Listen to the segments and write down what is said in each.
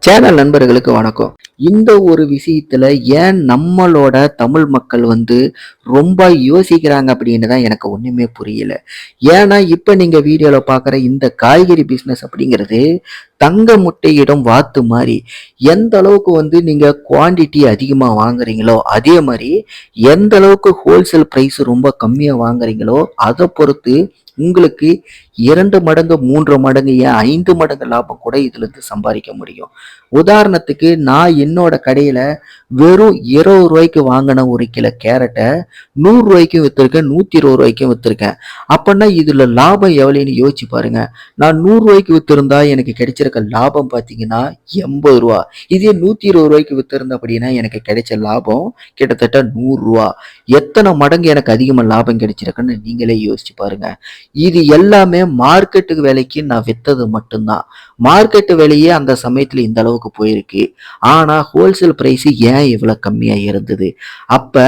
Channel நண்பர்களுக்கு வணக்கம். இந்த ஒரு விஷயத்துல ஏன் நம்மளோட தமிழ் மக்கள் ரொம்ப யோசிக்கிறாங்க அப்படின்னு தான் எனக்கு ஒண்ணுமே புரியல. ஏன்னா இப்ப நீங்க வீடியோல பார்க்குற இந்த காய்கறி பிசினஸ் அப்படிங்கிறது தங்க முட்டையிடும் வாத்து மாரி. எந்த அளவுக்கு நீங்க குவாண்டிட்டி அதிகமா வாங்குறீங்களோ, அதே மாரி எந்த அளவுக்கு ஹோல்சேல் பிரைஸ் ரொம்ப கம்மியா வாங்குறீங்களோ, அத பொறுத்து உங்களுக்கு 2 மடங்கு, 3 மடங்கு, ஏன் 5 மடங்கு லாபம் கூட இதுலருந்து சம்பாரிக்க முடியும். உதாரணத்துக்கு நான் என்னோட கடையில வெறும் ரூ. 20 வாங்கின ஒரு கிலோ கேரட்ட ரூ. 100 வித்திருக்கேன், ரூ. 120 வித்திருக்கேன். அப்பன்னா இதுல லாபம் எவ்வளவுன்னு யோசிச்சு பாருங்க. நான் ரூ. 100 வித்திருந்தா எனக்கு கிடைச்சிருக்க லாபம் பாத்தீங்கன்னா ரூ. 80. இதே ரூ. 120 வித்திருந்தா அப்படின்னா எனக்கு கிடைச்ச லாபம் கிட்டத்தட்ட ரூ. 100. எத்தனை மடங்கு எனக்கு அதிகமா லாபம் கிடைச்சிருக்குன்னு நீங்களே யோசிச்சு பாருங்க. இது எல்லாமே மார்க்கெட்டுக்கு விலைக்கு நான் வித்தது மட்டும்தான். மார்க்கெட்டு விலையே அந்த சமயத்துல இந்த அளவுக்கு போயிருக்கு. ஆனா ஹோல்சேல் பிரைஸ் ஏன் இவ்வளவு கம்மியா இருந்தது? அப்ப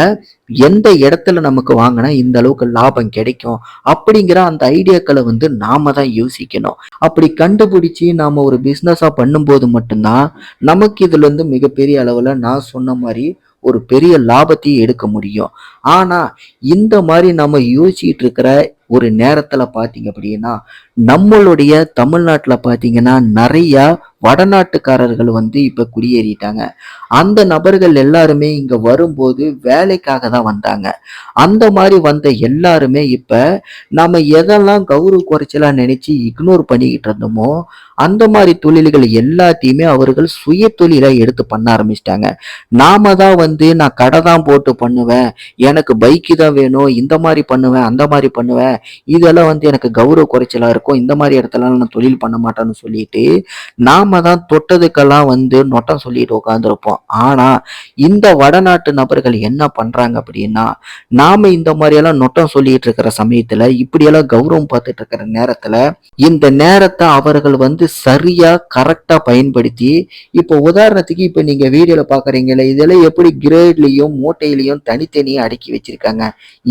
எந்த இடத்துல நமக்கு வாங்கினா இந்த அளவுக்கு லாபம் கிடைக்கும் அப்படிங்கிற அந்த ஐடியாக்களை நாம தான் யோசிக்கணும். அப்படி கண்டுபிடிச்சு நாம ஒரு பிசினஸா பண்ணும்போது மட்டும்தான் நமக்கு இதுல இருந்து மிகப்பெரிய அளவுல நான் சொன்ன மாதிரி ஒரு பெரிய லாபத்தையும் எடுக்க முடியும். ஆனா இந்த மாதிரி நம்ம யோசிச்சுட்டு இருக்கிற ஒரு நேரத்துல பாத்தீங்க அப்படின்னா நம்மளுடைய தமிழ்நாட்டுல பாத்தீங்கன்னா நிறைய வடநாட்டுக்காரர்கள் இப்ப குடியேறிட்டாங்க. அந்த நபர்கள் எல்லாருமே இங்க வரும்போது வேலைக்காக தான் வந்தாங்க. அந்த மாதிரி வந்த எல்லாருமே இப்ப நம்ம எதெல்லாம் கௌரவ குறைச்சலா நினைச்சு இக்னோர் பண்ணிக்கிட்டு இருந்தோமோ அந்த மாதிரி தொழில்கள் எல்லாத்தையுமே அவர்கள் சுய தொழிலா எடுத்து பண்ண ஆரம்பிச்சிட்டாங்க. நாம தான் நான் கடை தான் போட்டு பண்ணுவேன், எனக்கு பைக்கு தான் வேணும், இந்த மாதிரி பண்ணுவேன், அந்த மாதிரி பண்ணுவேன், இதெல்லாம் எனக்கு கௌரவ குறைச்சலா இருக்கும், இந்த மாதிரி இடத்துலலாம் நான் தொழில் பண்ண மாட்டேன்னு சொல்லிட்டு நாம தான் தொட்டதுக்கெல்லாம் நொட்டம் சொல்லிட்டு உட்காந்துருப்போம். ஆனா இந்த வடநாட்டு நபர்கள் என்ன பண்றாங்க அப்படின்னா, நாம இந்த மாதிரி எல்லாம் நொட்டம் சொல்லிட்டு இருக்கிற சமயத்துல இப்படியெல்லாம் கௌரவம் பார்த்துட்டு இருக்கிற நேரத்துல இந்த நேரத்தை அவர்கள் சரியா கரெக்டா பயன்படுத்தி, இப்போ உதாரணத்துக்கு இப்ப நீங்க வீடியோல பாக்குறீங்கல்ல, இதெல்லாம் எப்படி கிரேட்லயும் மூட்டையிலையும் தனித்தனியா அடுக்கி வச்சிருக்காங்க.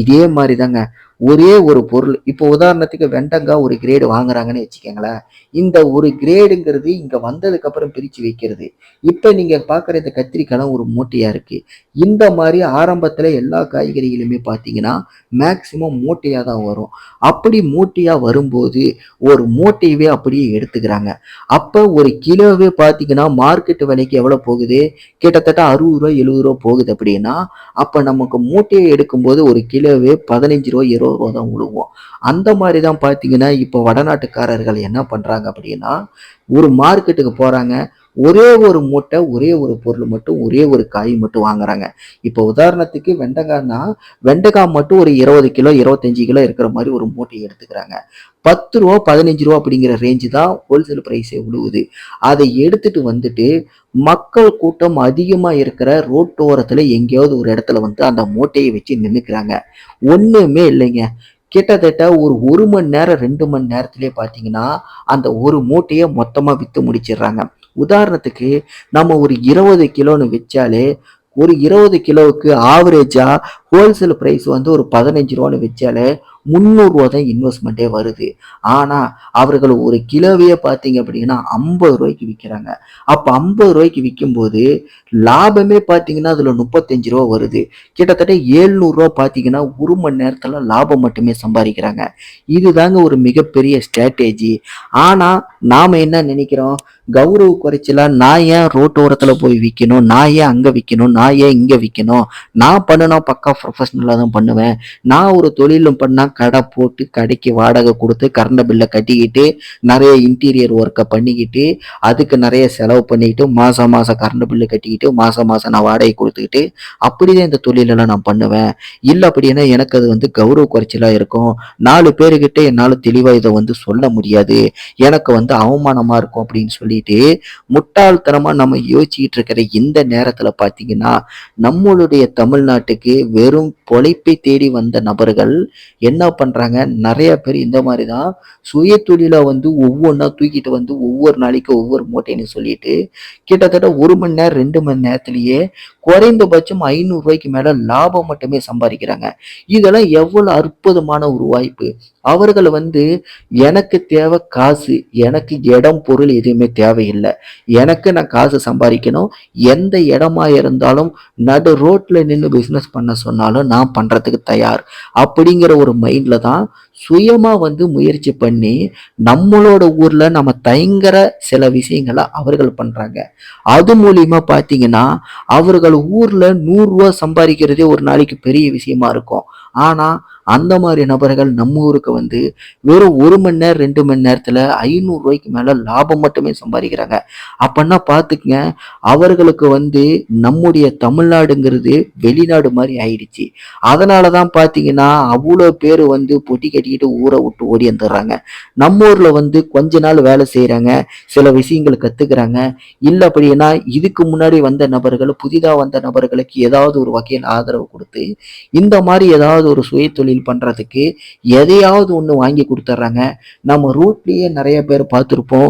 இதே மாதிரிதாங்க ஒரே ஒரு பொருள். இப்போ உதாரணத்துக்கு வெண்டங்காய் ஒரு கிரேடு வாங்குறாங்கன்னு வச்சுக்கோங்களேன். இந்த ஒரு கிரேடுங்கிறது இங்க வந்ததுக்கு அப்புறம் பிரிச்சு வைக்கிறது. இப்ப நீங்க பாக்குற இந்த கத்திரிக்காய் ஒரு மூட்டையா இருக்கு. இந்த மாதிரி ஆரம்பத்துல எல்லா காய்கறிகளுமே பாத்தீங்கன்னா மேக்சிமம் மூட்டையா தான் வரும். அப்படி மூட்டையா வரும்போது ஒரு மூட்டையவே அப்படியே எடுத்துக்கிறாங்க. அப்ப ஒரு கிலோவே பாத்தீங்கன்னா மார்க்கெட் விலைக்கு எவ்வளவு போகுது? கிட்டத்தட்ட ரூ. 60 ரூ. 70 போகுது அப்படின்னா, அப்ப நமக்கு மூட்டையை எடுக்கும்போது ஒரு கிலோவே ரூ. 15 ரூ. 20 தான் விழுவோம். அந்த மாதிரி தான் பாத்தீங்கன்னா இப்போ வடநாட்டுக்காரர்கள் என்ன பண்றாங்க அப்படின்னா, ஒரு மார்க்கெட்டுக்கு போறாங்க, ஒரே ஒரு மூட்டை, ஒரே ஒரு பொருள் மட்டும், ஒரே ஒரு காய் மட்டும் வாங்குறாங்க. இப்போ உதாரணத்துக்கு வெண்டைக்காய்னா, வெண்டைக்காய் மட்டும் ஒரு 20 கிலோ 25 கிலோ இருக்கிற மாதிரி ஒரு மூட்டை எடுத்துக்கிறாங்க. ரூ. 10 ரூ. 15 அப்படிங்கிற ரேஞ்சு தான் ஹோல்சேல் பிரைஸே விழுவுது. அதை எடுத்துட்டு மக்கள் கூட்டம் அதிகமா இருக்கிற ரோட்டோரத்துல எங்கேயாவது ஒரு இடத்துல அந்த மூட்டையை வச்சு நின்னுக்கிறாங்க. ஒண்ணுமே இல்லைங்க. கிட்டத்தட்ட ஒரு மணி நேரம் 2 மணி நேரத்திலே பாத்தீங்கன்னா அந்த ஒரு மூட்டையை மொத்தமா வித்து முடிச்சிடுறாங்க. உதாரணத்துக்கு நம்ம ஒரு 20 கிலோன்னு வச்சாலே ஒரு 20 கிலோவுக்கு ஆவரேஜா ஹோல்சேல் பிரைஸ் ஒரு 15 ரூபான்னு வச்சாலே 300 ரூபா தான் இன்வெஸ்ட்மெண்ட்டே வருது. ஆனா அவர்கள் ஒரு கிலோவையே பார்த்தீங்க அப்படின்னா 50 ரூபாய்க்கு விற்கிறாங்க. அப்ப 50 ரூபாய்க்கு விற்கும் போது லாபமே பார்த்தீங்கன்னா அதுல 35 ரூபா வருது. கிட்டத்தட்ட 700 ரூபா பார்த்தீங்கன்னா ஒரு மணி நேரத்துல லாபம் மட்டுமே சம்பாதிக்கிறாங்க. இதுதாங்க ஒரு மிகப்பெரிய ஸ்ட்ராட்டஜி. ஆனா நாம என்ன நினைக்கிறோம்? கௌரவ குறைச்சலா நான் ஏன் ரோட்டோரத்துல போய் விற்கணும், நான் ஏன் அங்க விற்கணும், நான் ஏன் இங்க விற்கணும், நான் பண்ணுனா பக்கா ப்ரொஃபஷனலா தான் பண்ணுவேன், நான் ஒரு தொழிலும் பண்ணா கடை போட்டு கடைக்கு வாடகை கொடுத்து கரண்ட் பில்லை கட்டிக்கிட்டு நிறைய இன்டீரியர் ஒர்க்கை பண்ணிக்கிட்டு அதுக்கு நிறைய செலவு பண்ணிக்கிட்டு மாசம் மாசம் கரண்ட் பில்லு கட்டிக்கிட்டு மாசம் மாசம் நான் வாடகை கொடுத்துக்கிட்டு அப்படிதான் இந்த தொழிலெல்லாம் நான் பண்ணுவேன். இல்லை அப்படின்னா எனக்கு அது கௌரவ குறைச்சலா இருக்கும், 4 பேருக்கிட்ட என்னால தெளிவா இதை சொல்ல முடியாது, எனக்கு அவமானமா இருக்கும் அப்படின்னு சொல்லிட்டு முட்டாள்தனமா நம்ம யோசிச்சுட்டு இருக்கிற இந்த நேரத்துல பாத்தீங்கன்னா நம்மளுடைய தமிழ்நாட்டுக்கு வெறும் பொழைப்பை தேடி வந்த நபர்கள் என்ன என்ன பண்றாங்க, நிறைய பேர் இந்த மாதிரி தான் சுய தொழிலை வந்து ஒவ்வொன்றா தூக்கிட்டு வந்து ஒவ்வொரு நாளைக்கு ஒவ்வொரு மூட்டைன்னு சொல்லிட்டு கிட்டத்தட்ட 1 மணி நேரம் 2 மணி நேரத்திலேயே குறைந்தபட்சம் 500 ரூபாய்க்கு மேல லாபம் மட்டுமே சம்பாதிக்கிறாங்க. இதெல்லாம் எவ்வளவு அற்புதமான ஒரு வாய்ப்பு. அவர்கள் வந்து எனக்கு தேவை காசு, எனக்கு இடம் பொருள் எதுவுமே தேவையில்லை, எனக்கு நான் காசு சம்பாதிக்கணும், எந்த இடமா இருந்தாலும் நடு ரோட்ல நின்று பிசினஸ் பண்ண சொன்னாலும் நான் பண்றதுக்கு தயார் அப்படிங்கிற ஒரு மைண்ட்ல தான் சுயமா வந்து முயற்சி பண்ணி நம்மளோட ஊர்ல நம்ம தயங்குற சில விஷயங்களை அவர்கள் பண்றாங்க. அது மூலியமா பாத்தீங்கன்னா அவர்கள் ஊர்ல 100 ரூபாய் சம்பாதிக்கிறதே ஒரு நாளைக்கு பெரிய விஷயமா இருக்கும். ஆனா அந்த மாதிரி நபர்கள் நம்ம ஊருக்கு வந்து வெறும் 1 மணி நேரம் 2 மணி நேரத்துல 500 ரூபாய்க்கு மேல லாபம் மட்டுமே சம்பாதிக்கிறாங்க. அப்பன்னா பாத்துக்கங்க, அவர்களுக்கு வந்து நம்முடைய தமிழ்நாடுங்கிறது வெளிநாடு மாதிரி ஆயிடுச்சு. அதனாலதான் பாத்தீங்கன்னா அவ்வளோ பேர் வந்து பொட்டி கட்டிக்கிட்டு ஊரை விட்டு ஓடி வந்துடுறாங்க. நம்ம ஊர்ல வந்து கொஞ்ச நாள் வேலை செய்யறாங்க, சில விஷயங்கள் கத்துக்கிறாங்க. இல்ல அப்படின்னா இதுக்கு முன்னாடி வந்த நபர்கள் புதிதா வந்த நபர்களுக்கு ஏதாவது ஒரு வகையில் ஆதரவு கொடுத்து இந்த மாதிரி ஏதாவது ஒரு சுய தொழில் பண்றதுக்கு எதையாவது ஒண்ணு வாங்கி கொடுத்துட்றாங்க. நம்ம ரூட்லயே நிறைய பேர் பார்த்துருப்போம்.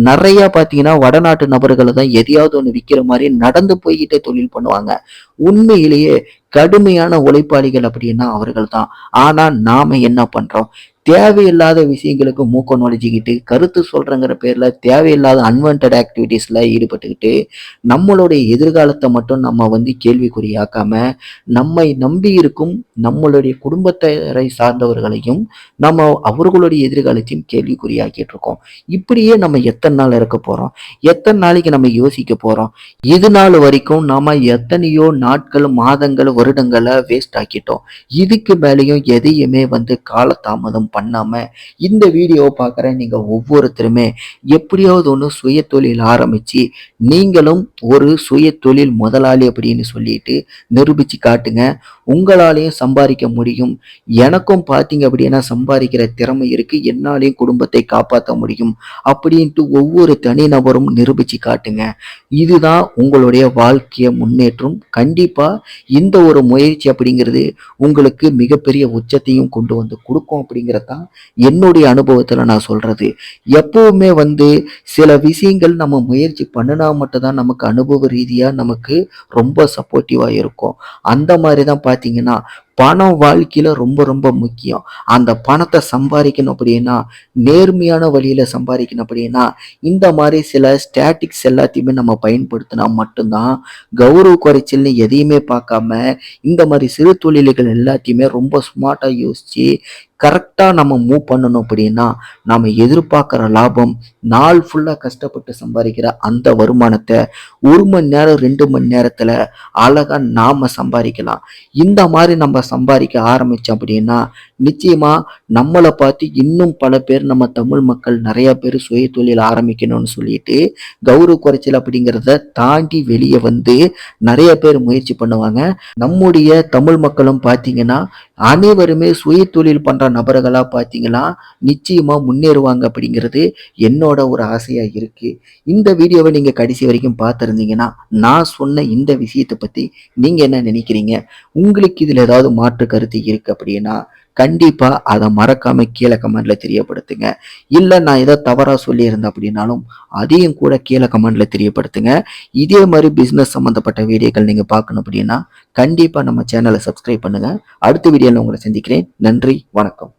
நிறைய பார்த்தீங்கன்னா வடநாட்டு நபர்களை தான் எதையாவது ஒண்ணு விற்கிற மாதிரி நடந்து போய்கிட்டே தொழில் பண்ணுவாங்க. உண்மையிலேயே கடுமையான உழைப்பாளிகள் அப்படின்னா அவர்கள் தான். ஆனா நாம என்ன பண்றோம், தேவையில்லாத விஷயங்களுக்கு மூக்க நுழைஞ்சிக்கிட்டு கருத்து சொல்றங்கிற பேர்ல தேவையில்லாத அன்வான்டட் ஆக்டிவிட்டீஸ்ல ஈடுபட்டுக்கிட்டு நம்மளுடைய எதிர்காலத்தை மட்டும் நம்ம வந்து கேள்விக்குறியாக்காம நம்மை நம்பி இருக்கும் நம்மளுடைய குடும்பத்தை சார்ந்தவர்களையும் நம்ம அவர்களுடைய எதிர்காலத்தையும் கேள்விக்குறியாக்கிட்டு இருக்கோம். இப்படியே நம்ம எத்தனை நாள் இருக்க போறோம், எத்தனை நாளைக்கு நம்ம யோசிக்க போறோம்? இது நாள் வரைக்கும் நாம எத்தனையோ நாட்கள் மாதங்கள் வருடங்களை வேஸ்ட் ஆக்கிட்டோம். இதுக்கு மேலேயும் எதையுமே வந்து காலதாமதம் பண்ணாம இந்த வீடியோவை பார்க்குற நீங்க ஒவ்வொருத்தருமே எப்படியாவது ஒன்று சுய தொழில் ஆரம்பிச்சு நீங்களும் ஒரு சுய தொழில் முதலாளி அப்படின்னு சொல்லிட்டு நிரூபிச்சு காட்டுங்க. உங்களாலையும் சம்பாதிக்க முடியும். எனக்கும் பார்த்தீங்க அப்படின்னா சம்பாதிக்கிற திறமை இருக்கு, என்னாலையும் குடும்பத்தை காப்பாற்ற முடியும் அப்படின்ட்டு ஒவ்வொரு தனிநபரும் நிரூபிச்சு காட்டுங்க. இதுதான் உங்களுடைய வாழ்க்கைய முன்னேற்றம். கண்டிப்பா இந்த ஒரு முயற்சி அப்படிங்கிறது உங்களுக்கு மிகப்பெரிய உச்சத்தையும் கொண்டு வந்து கொடுக்கும் அப்படிங்கிறதான் என்னுடைய அனுபவத்துல நான் சொல்றது. எப்பவுமே வந்து சில விஷயங்கள் நம்ம முயற்சி பண்ணினா மட்டும்தான் நமக்கு அனுபவ ரீதியா நமக்கு ரொம்ப சப்போர்ட்டிவா இருக்கும். அந்த மாதிரி தான் பார்த்தீங்கன்னா பணம் வாழ்க்கையில ரொம்ப ரொம்ப முக்கியம். அந்த பணத்தை சம்பாதிக்கணும் அப்படின்னா நேர்மையான வழியில சம்பாதிக்கணும் அப்படின்னா இந்த மாதிரி சில ஸ்டாட்டிக்ஸ் எல்லாத்தையுமே நம்ம பயன்படுத்தினா மட்டும்தான் கௌரவ குறைச்சல்னு எதையுமே பார்க்காம இந்த மாதிரி சிறு தொழில்கள் எல்லாத்தையுமே ரொம்ப ஸ்மார்ட்டா யோசிச்சு கரெக்டா நம்ம மூவ் பண்ணணும் அப்படின்னா நம்ம எதிர்பார்க்குற லாபம் நாள் ஃபுல்லா கஷ்டப்பட்டு சம்பாதிக்கிற அந்த வருமானத்தை 1 மணி நேரம் 2 மணி நேரத்துல அழகா நாம சம்பாதிக்கலாம். இந்த மாதிரி நம்ம சம்பாதிக்க ஆரம்பிச்சோம் அப்படின்னா நிச்சயமா நம்மளை பார்த்து இன்னும் பல பேர் நம்ம தமிழ் மக்கள் நிறைய பேர் சுய தொழில் ஆரம்பிக்கணும்னு சொல்லிட்டு கௌரவ குறைச்சல் அப்படிங்கிறத தாண்டி வெளியே வந்து நிறைய பேர் முயற்சி பண்ணுவாங்க. நம்முடைய தமிழ் மக்களும் பார்த்தீங்கன்னா அனைவருமே சுய தொழில் பண்ற நபர்களா பார்த்தீங்கன்னா நிச்சயமா முன்னேறுவாங்க அப்படிங்கிறது என்னோட ஒரு ஆசையா இருக்கு. இந்த வீடியோவை நீங்க கடைசி வரைக்கும் பார்த்துருந்தீங்கன்னா நான் சொன்ன இந்த விஷயத்தை பத்தி நீங்க என்ன நினைக்கிறீங்க? உங்களுக்கு இதுல ஏதாவது மாற்று கருத்து இருக்கு அப்படின்னா கண்டிப்பா அதை மறக்காம கீழே கமெண்ட்ல தெரியப்படுத்துங்க. இல்ல நான் ஏதோ தவறா சொல்லியிருந்தேன் அப்படின்னாலும் அதையும் கூட கீழே கமெண்ட்ல தெரியப்படுத்துங்க. இதே மாதிரி பிசினஸ் சம்பந்தப்பட்ட வீடியோக்கள் நீங்க பார்க்கணும் அப்படின்னா கண்டிப்பா நம்ம சேனலை சப்ஸ்கிரைப் பண்ணுங்க. அடுத்த வீடியோல உங்களை சந்திக்கிறேன். நன்றி, வணக்கம்.